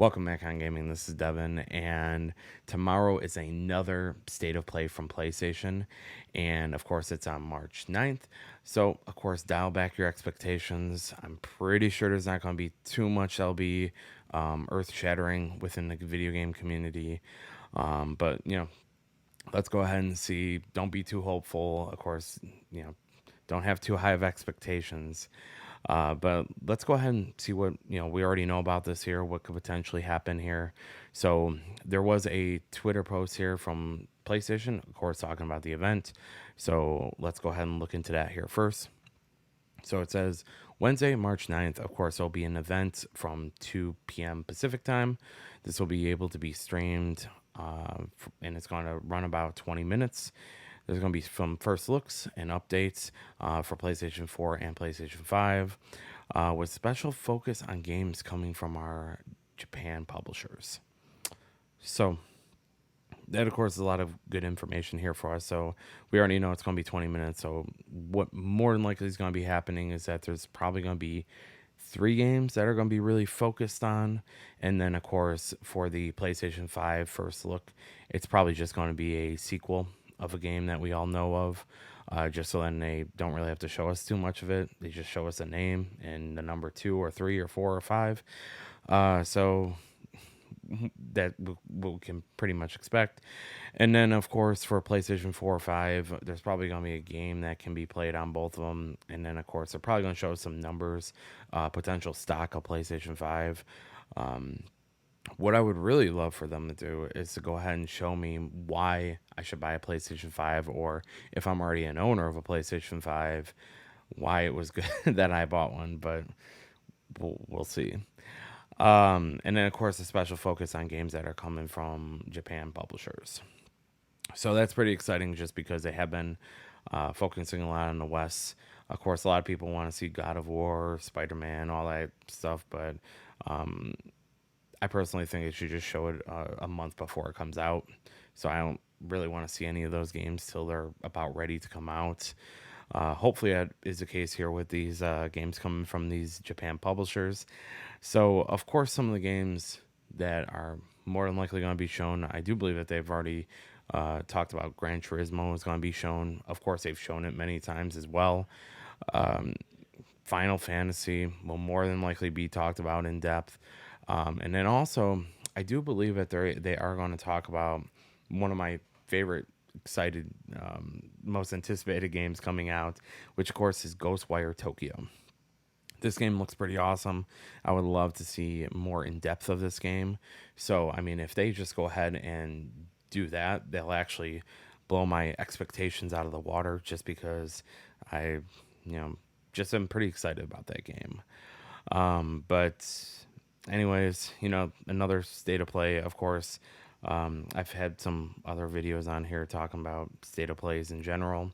Welcome back on Gaming. This is Devin, and tomorrow is another State of Play from PlayStation, and of course, it's on March 9th. So, of course, dial back your expectations. I'm pretty sure there's not going to be too much that'll be earth-shattering within the video game community, but let's go ahead and see. Don't be too hopeful. Of course, don't have too high of expectations. But let's go ahead and see what, we already know about this here, what could potentially happen here. So there was a Twitter post here from PlayStation, of course, talking about the event. So let's go ahead and look into that here first. So it says Wednesday, March 9th, of course, there'll be an event from 2 p.m. Pacific time. This will be able to be streamed, and it's going to run about 20 minutes. There's going to be some first looks and updates for PlayStation 4 and PlayStation 5, with special focus on games coming from our Japan publishers. So that, of course, is a lot of good information here for us. So we already know it's going to be 20 minutes. So what more than likely is going to be happening is that there's probably going to be 3 games that are going to be really focused on. And then, of course, for the PlayStation 5 first look, it's probably just going to be a sequel of a game that we all know of, just so then they don't really have to show us too much of it. They just show us a name and the number 2 or 3 or 4 or 5. So that we can pretty much expect. And then, of course, for PlayStation 4 or 5, there's probably going to be a game that can be played on both of them. And then, of course, they're probably going to show some numbers, potential stock of PlayStation 5. What I would really love for them to do is to go ahead and show me why I should buy a PlayStation 5, or if I'm already an owner of a PlayStation 5, why it was good that I bought one, but we'll see. And then, of course, a special focus on games that are coming from Japan publishers. So that's pretty exciting just because they have been focusing a lot on the West. Of course, a lot of people want to see God of War, Spider-Man, all that stuff, but I personally think it should just show it a month before it comes out. So I don't really want to see any of those games till they're about ready to come out. Hopefully that is the case here with these games coming from these Japan publishers. So, of course, some of the games that are more than likely going to be shown, I do believe that they've already talked about Gran Turismo is going to be shown. Of course, they've shown it many times as well. Final Fantasy will more than likely be talked about in depth. And then also, I do believe that they are going to talk about one of my favorite, excited, most anticipated games coming out, which of course is Ghostwire Tokyo. This game looks pretty awesome. I would love to see more in depth of this game. So, I mean, if they just go ahead and do that, they'll actually blow my expectations out of the water, just because I, just am pretty excited about that game. But anyways, another State of Play, of course. I've had some other videos on here talking about State of Plays in general,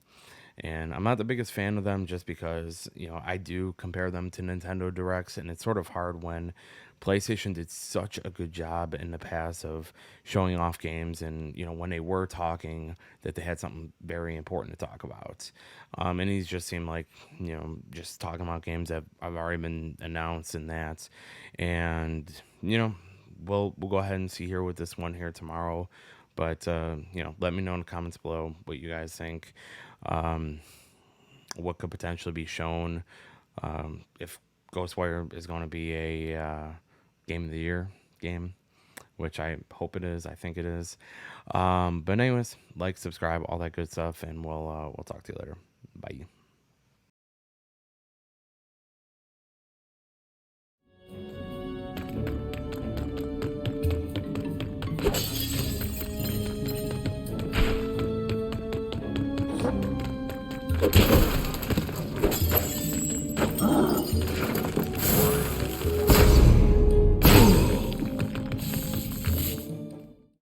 and I'm not the biggest fan of them just because, I do compare them to Nintendo Directs, and it's sort of hard when PlayStation did such a good job in the past of showing off games, and, when they were talking, that they had something very important to talk about. And these just seem like, just talking about games that have already been announced and that. And, we'll go ahead and see here with this one here tomorrow. But, let me know in the comments below what you guys think. What could potentially be shown. If Ghostwire is going to be a Game of the Year game, which I hope it is. I think it is. But anyways, like, subscribe, all that good stuff, and we'll talk to you later. Bye.